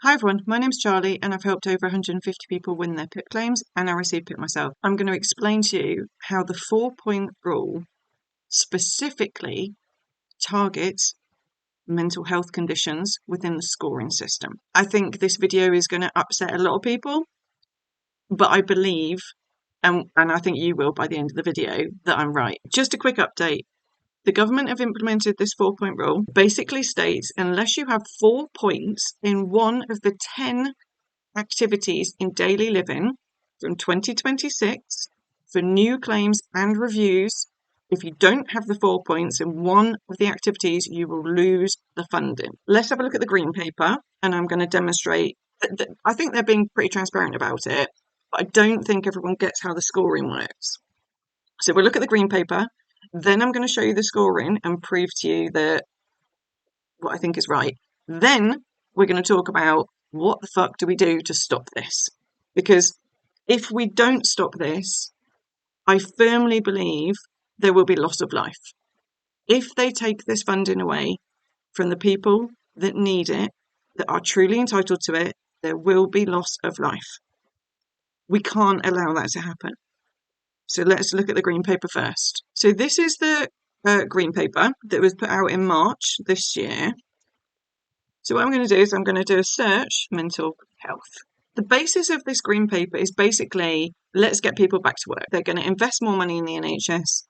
Hi everyone, my name's Charlie and I've helped over 150 people win their PIP claims and I received PIP myself. I'm going to explain to you how the 4-point rule specifically targets mental health conditions within the scoring system. I think this video is going to upset a lot of people, but I believe, and I think you will by the end of the video, that I'm right. Just a quick update. The government have implemented this 4-point rule. Basically states unless you have 4 points in one of the 10 activities in daily living from 2026 for new claims and reviews, if you don't have the 4 points in one of the activities, you will lose the funding. Let's have a look at the green paper and I'm going to demonstrate. I think they're being pretty transparent about it, but I don't think everyone gets how the scoring works. So we'll look at the green paper. Then I'm going to show you the scoring and prove to you that what I think is right. Then we're going to talk about what the fuck do we do to stop this? Because if we don't stop this, I firmly believe there will be loss of life. If they take this funding away from the people that need it, that are truly entitled to it, there will be loss of life. We can't allow that to happen. So let's look at the green paper first. So this is the green paper that was put out in March this year. So what I'm going to do is I'm going to do a search mental health. The basis of this green paper is basically let's get people back to work. They're going to invest more money in the NHS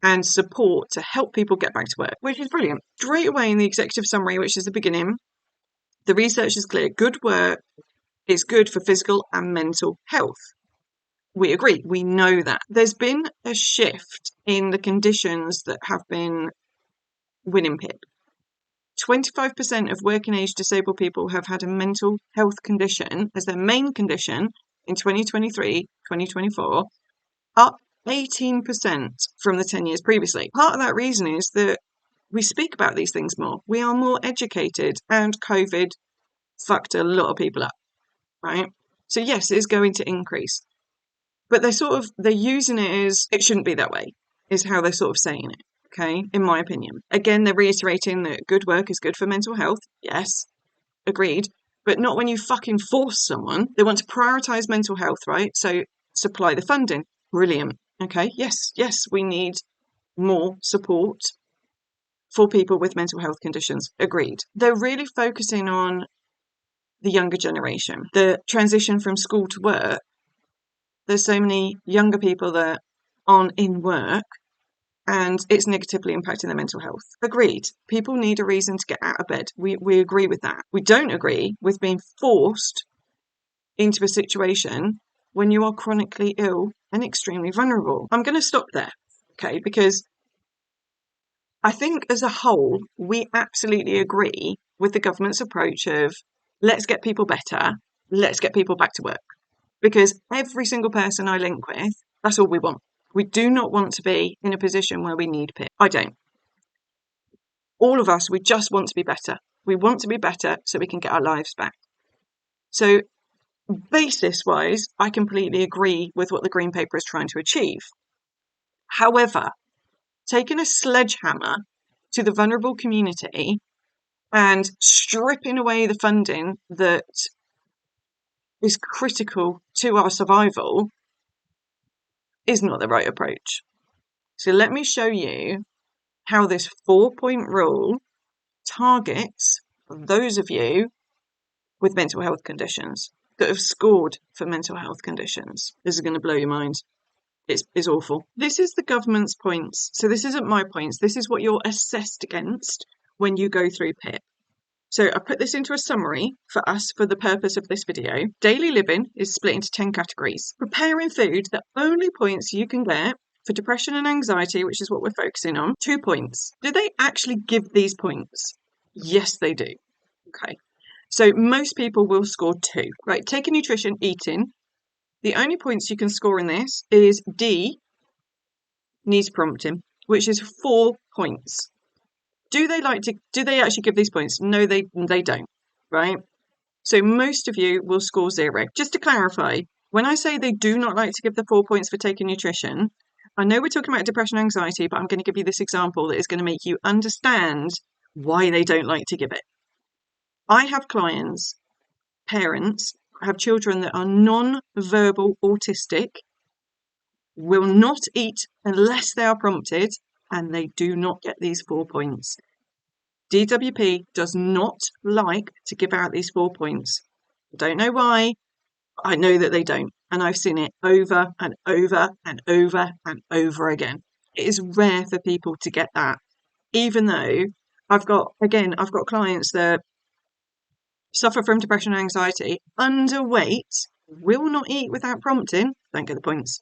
and support to help people get back to work, which is brilliant. Straight away in the executive summary, which is the beginning, the research is clear. Good work is good for physical and mental health. We agree. We know that. There's been a shift in the conditions that have been winning PIP. 25% of working age disabled people have had a mental health condition as their main condition in 2023, 2024, up 18% from the 10 years previously. Part of that reason is that we speak about these things more. We are more educated, and COVID fucked a lot of people up, right? So yes, it is going to increase. But they're using it as it shouldn't be that way, is how they're sort of saying it, okay, in my opinion. Again, they're reiterating that good work is good for mental health. Yes, agreed. But not when you fucking force someone. They want to prioritise mental health, right? So supply the funding. Brilliant. Okay, yes, we need more support for people with mental health conditions. Agreed. They're really focusing on the younger generation, the transition from school to work. There's so many younger people that aren't in work and it's negatively impacting their mental health. Agreed. People need a reason to get out of bed. We agree with that. We don't agree with being forced into a situation when you are chronically ill and extremely vulnerable. I'm going to stop there, okay, because I think as a whole, we absolutely agree with the government's approach of let's get people better, let's get people back to work. Because every single person I link with, that's all we want. We do not want to be in a position where we need PIP. I don't. All of us, we just want to be better. We want to be better so we can get our lives back. So basis-wise, I completely agree with what the Green Paper is trying to achieve. However, taking a sledgehammer to the vulnerable community and stripping away the funding that is critical to our survival is not the right approach. So let me show you how this 4-point rule targets those of you with mental health conditions that have scored for mental health conditions. This is going to blow your mind. It's awful. This is the government's points. So this isn't my points. This is what you're assessed against when you go through PIP. So I put this into a summary for us for the purpose of this video. Daily living is split into 10 categories. Preparing food, the only points you can get for depression and anxiety, which is what we're focusing on, 2 points. Do they actually give these points? Yes, they do. Okay. So most people will score 2. Right, taking nutrition, eating. The only points you can score in this is D, needs prompting, which is 4 points. Do they actually give these points? No, they don't, right? So most of you will score 0. Just to clarify, when I say they do not like to give the 4 points for taking nutrition, I know we're talking about depression and anxiety, but I'm going to give you this example that is going to make you understand why they don't like to give it. I have clients parents have children that are non-verbal autistic, will not eat unless they are prompted, and they do not get these 4 points. DWP does not like to give out these 4 points. I don't know why. I know that they don't. And I've seen it over and over and over and over again. It is rare for people to get that. Even though I've got clients that suffer from depression and anxiety, underweight, will not eat without prompting, don't get the points.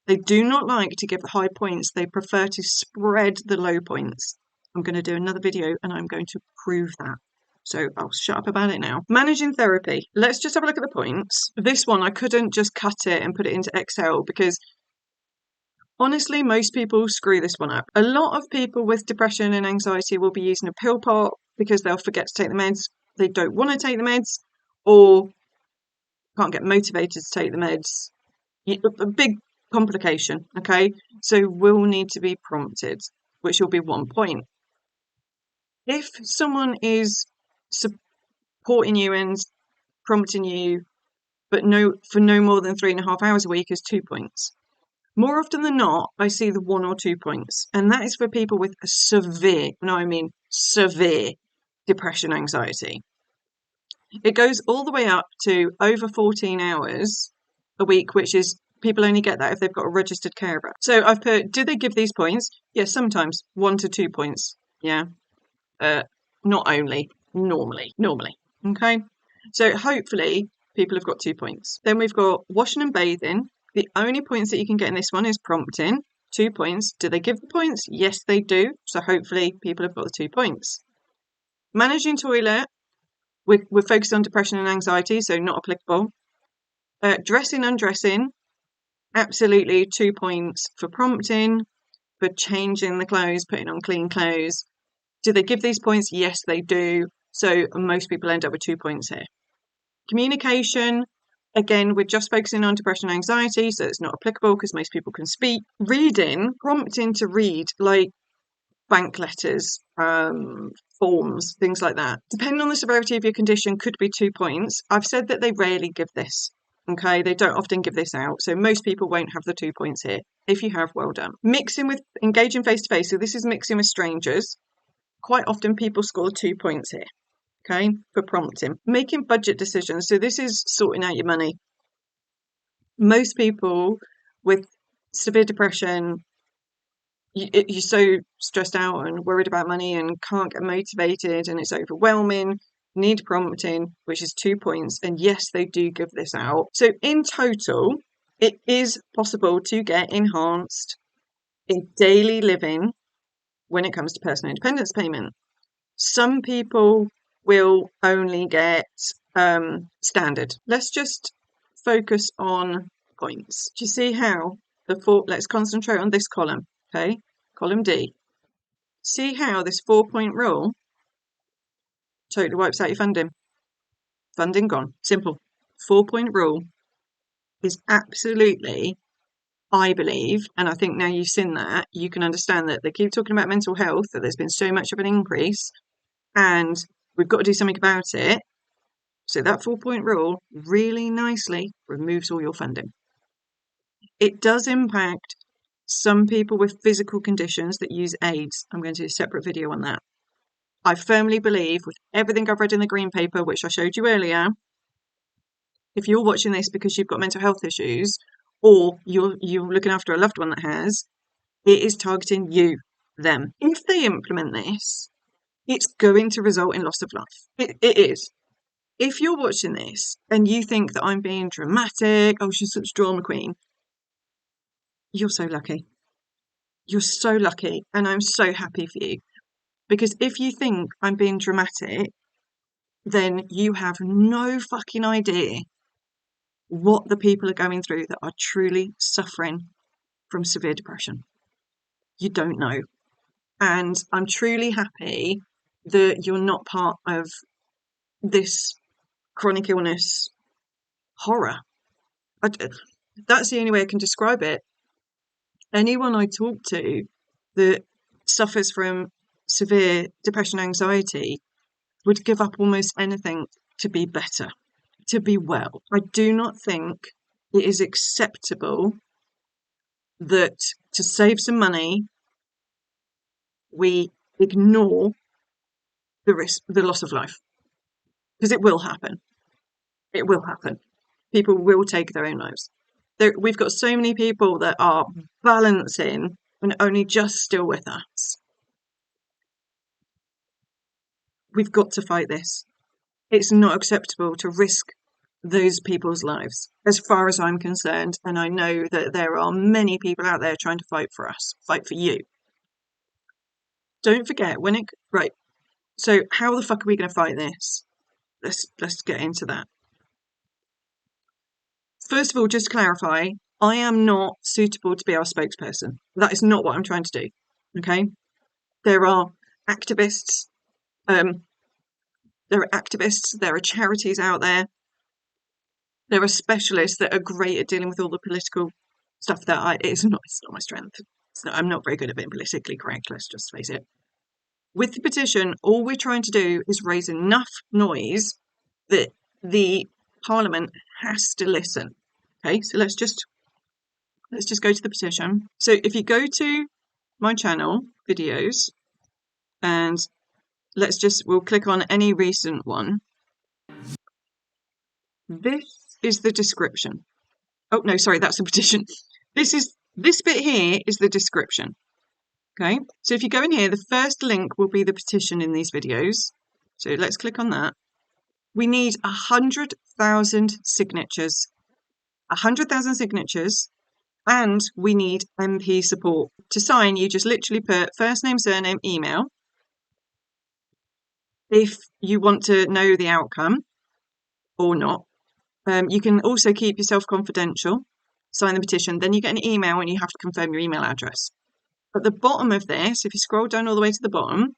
They do not like to give the high points. They prefer to spread the low points. I'm going to do another video and I'm going to prove that. So I'll shut up about it now. Managing therapy. Let's just have a look at the points. This one, I couldn't just cut it and put it into Excel because honestly, most people screw this one up. A lot of people with depression and anxiety will be using a pill pot because they'll forget to take the meds. They don't want to take the meds or can't get motivated to take the meds. A big complication, okay? So will need to be prompted, which will be 1 point. If someone is supporting you and prompting you, but for no more than 3.5 hours a week, is 2 points. More often than not, I see the 1 or 2 points, and that is for people with a severe depression, anxiety. It goes all the way up to over 14 hours a week, which is people only get that if they've got a registered carer. So I've put, do they give these points? Yes, sometimes 1 to 2 points. Yeah. Not only, normally. Okay. So hopefully people have got 2 points. Then we've got washing and bathing. The only points that you can get in this one is prompting, 2 points. Do they give the points? Yes, they do. So hopefully people have got the 2 points. Managing toilet. We're focused on depression and anxiety, so not applicable. Dressing, undressing, absolutely 2 points for prompting, for changing the clothes, putting on clean clothes. Do they give these points? Yes, they do. So most people end up with 2 points here. Communication, again, we're just focusing on depression and anxiety, so it's not applicable because most people can speak. Reading, prompting to read, like bank letters, forms, things like that. Depending on the severity of your condition, could be 2 points. I've said that they rarely give this. Okay, they don't often give this out, so most people won't have the 2 points here. If you have, well done. Mixing with, engaging face to face, so this is mixing with strangers. Quite often people score 2 points here, okay, for prompting. Making budget decisions, so this is sorting out your money. Most people with severe depression, you're so stressed out and worried about money and can't get motivated and it's overwhelming, need prompting, which is 2 points. And yes, they do give this out. So in total, it is possible to get enhanced in daily living when it comes to personal independence payment. Some people will only get standard. Let's just focus on points. Do you see how let's concentrate on this column. Okay, column D. See how this 4-point rule totally wipes out your funding. Funding gone. Simple. 4-point rule is absolutely, I believe, and I think now you've seen that, you can understand that they keep talking about mental health, that there's been so much of an increase, and we've got to do something about it. So that 4-point rule really nicely removes all your funding. It does impact some people with physical conditions that use aids. I'm going to do a separate video on that. I firmly believe, with everything I've read in the green paper, which I showed you earlier, if you're watching this because you've got mental health issues or you're looking after a loved one that has, it is targeting you, them. If they implement this, it's going to result in loss of life. It is. If you're watching this and you think that I'm being dramatic, oh, she's such a drama queen, you're so lucky. You're so lucky, and I'm so happy for you. Because if you think I'm being dramatic, then you have no fucking idea what the people are going through that are truly suffering from severe depression. You don't know. And I'm truly happy that you're not part of this chronic illness horror. That's the only way I can describe it. Anyone I talk to that suffers from severe depression, anxiety, would give up almost anything to be better. to be well. I do not think it is acceptable that to save some money, we ignore the risk, the loss of life, because it will happen. It will happen. People will take their own lives. We've got so many people that are balancing and only just still with us. We've got to fight this. It's not acceptable to risk those people's lives, as far as I'm concerned. And I know that there are many people out there trying to fight for us, fight for you. Don't forget right. So how the fuck are we going to fight this? Let's get into that. First of all, just to clarify, I am not suitable to be our spokesperson. That is not what I'm trying to do. Okay? There are activists. There are charities out there. There are specialists that are great at dealing with all the political stuff that it's not my strength. I'm not very good at being politically correct, let's just face it. With the petition, all we're trying to do is raise enough noise that the Parliament has to listen. Okay, so let's just go to the petition. So if you go to my channel, videos, and we'll click on any recent one. This is the description. Oh, no, sorry, that's the petition. This bit here is the description. Okay, so if you go in here, the first link will be the petition in these videos. So let's click on that. We need 100,000 signatures. 100,000 signatures, and we need MP support. To sign, you just literally put first name, surname, email. If you want to know the outcome or not, you can also keep yourself confidential, sign the petition, then you get an email and you have to confirm your email address. At the bottom of this, if you scroll down all the way to the bottom,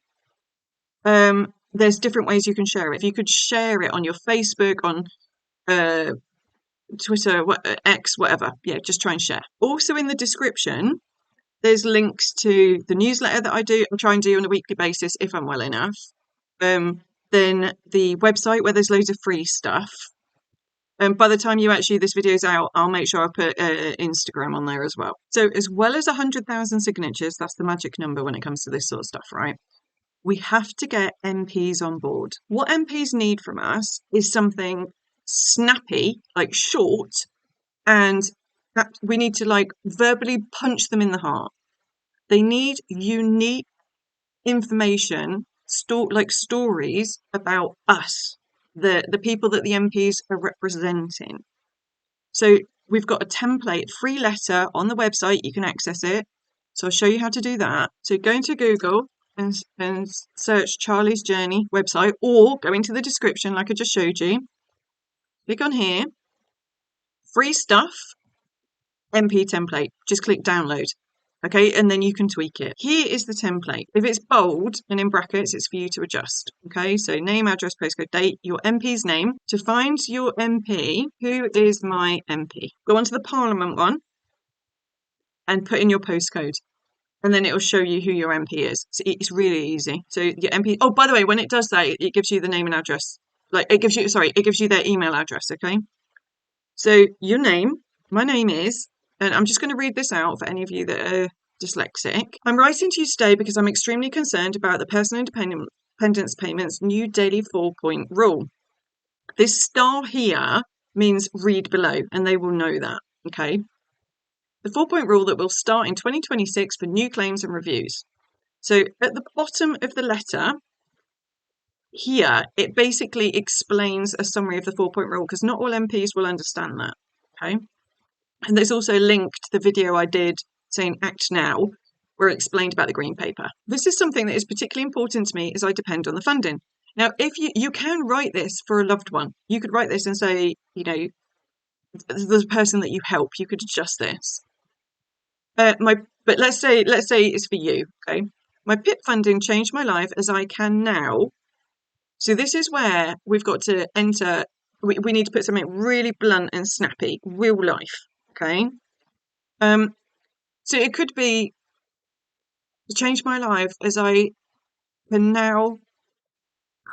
there's different ways you can share it. If you could share it on your Facebook, on Twitter, X, whatever. Yeah, just try and share. Also in the description, there's links to the newsletter that I try and do on a weekly basis if I'm well enough. Then the website where there's loads of free stuff. By the time this video's out, I'll make sure I put Instagram on there as well. So as well as 100,000 signatures, that's the magic number when it comes to this sort of stuff, right? We have to get MPs on board. What MPs need from us is something snappy, like short, and we need to verbally punch them in the heart. They need unique information, stories about us, the people that the MPs are representing. So we've got a template, free letter on the website. You can access it. So I'll show you how to do that. So go into Google and search Charlie's Journey website, or go into the description like I just showed you. Click on here, free stuff, MP template. Just click download. Okay, and then you can tweak it. Here is the template. If it's bold and in brackets, it's for you to adjust. Okay, so name, address, postcode, date, your MP's name. To find your MP, who is my MP? Go onto the Parliament one and put in your postcode. And then it will show you who your MP is. So it's really easy. So your MP. Oh, by the way, when it does that, it gives you the name and address. It gives you their email address. Okay. So your name. My name is, and I'm just going to read this out for any of you that are dyslexic. I'm writing to you today because I'm extremely concerned about the personal independence payments new daily 4-point rule. This star here means read below, and they will know that. Okay. The 4-point rule that will start in 2026 for new claims and reviews. So at the bottom of the letter here, it basically explains a summary of the 4-point rule, because not all MPs will understand that. Okay. And there's also a link to the video I did saying act now, where it explained about the green paper. This is something that is particularly important to me as I depend on the funding. Now, if you can write this for a loved one, you could write this and say, the person that you help, you could adjust this. But let's say it's for you, okay? My PIP funding changed my life as I can now. So this is where we've got to enter. We need to put something really blunt and snappy, real life, okay? So it could be to change my life as I can now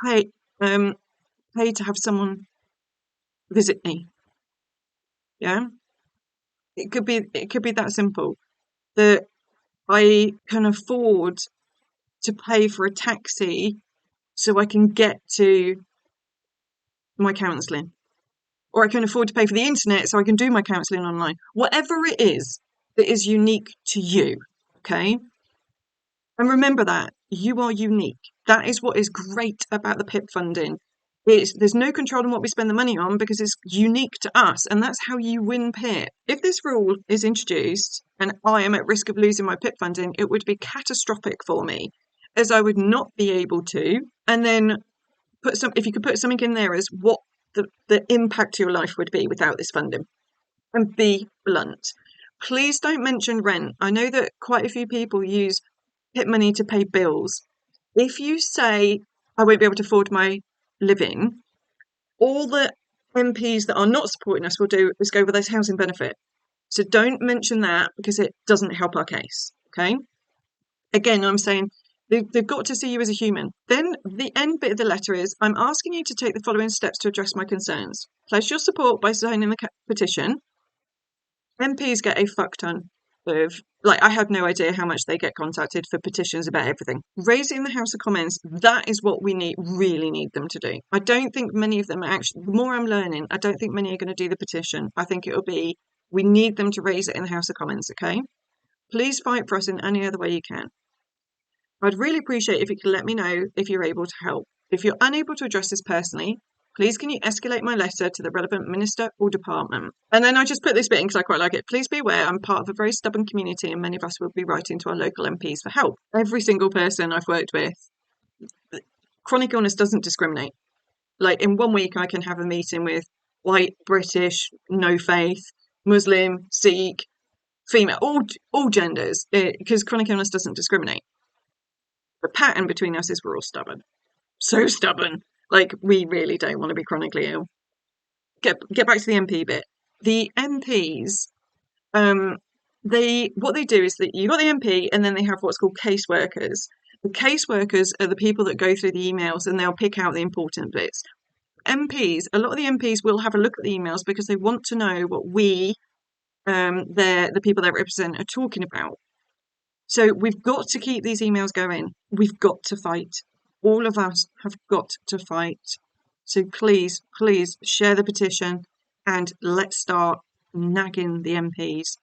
pay to have someone visit me. Yeah, it could be that simple, that I can afford to pay for a taxi so I can get to my counselling, or I can afford to pay for the internet so I can do my counselling online. Whatever it is that is unique to you, okay? And remember that you are unique. That is what is great about the PIP funding. There's no control on what we spend the money on because it's unique to us, and that's how you win PIP. If this rule is introduced and I am at risk of losing my PIP funding, it would be catastrophic for me, as I would not be able to. And then if you could put something in there as what the impact to your life would be without this funding, and be blunt. Please don't mention rent. I know that quite a few people use PIP money to pay bills. If you say, I won't be able to afford my living, all the MPs that are not supporting us will do is go with this housing benefit. So don't mention that because it doesn't help our case. Okay. Again, I'm saying they've got to see you as a human. Then the end bit of the letter is, I'm asking you to take the following steps to address my concerns. Place your support by signing the petition. MPs get a fuck ton of, I have no idea how much they get contacted for petitions about everything. Raise it in the House of Commons. That is what we really need them to do. I don't think many of them are actually, the more I'm learning, I don't think many are going to do the petition. I think it'll be, we need them to raise it in the House of Commons, okay? Please fight for us in any other way you can. I'd really appreciate if you could let me know if you're able to help. If you're unable to address this personally, please can you escalate my letter to the relevant minister or department? And then I just put this bit in because I quite like it. Please be aware I'm part of a very stubborn community and many of us will be writing to our local MPs for help. Every single person I've worked with, chronic illness doesn't discriminate. In 1 week I can have a meeting with white, British, no faith, Muslim, Sikh, female, all genders, because chronic illness doesn't discriminate. The pattern between us is we're all stubborn. So stubborn. We really don't want to be chronically ill. Get back to the MP bit. The MPs, what they do is that you've got the MP and then they have what's called caseworkers. The caseworkers are the people that go through the emails and they'll pick out the important bits. MPs, a lot of the MPs will have a look at the emails because they want to know what the people they represent are talking about. So we've got to keep these emails going. We've got to fight. All of us have got to fight. So please, please share the petition and let's start nagging the MPs.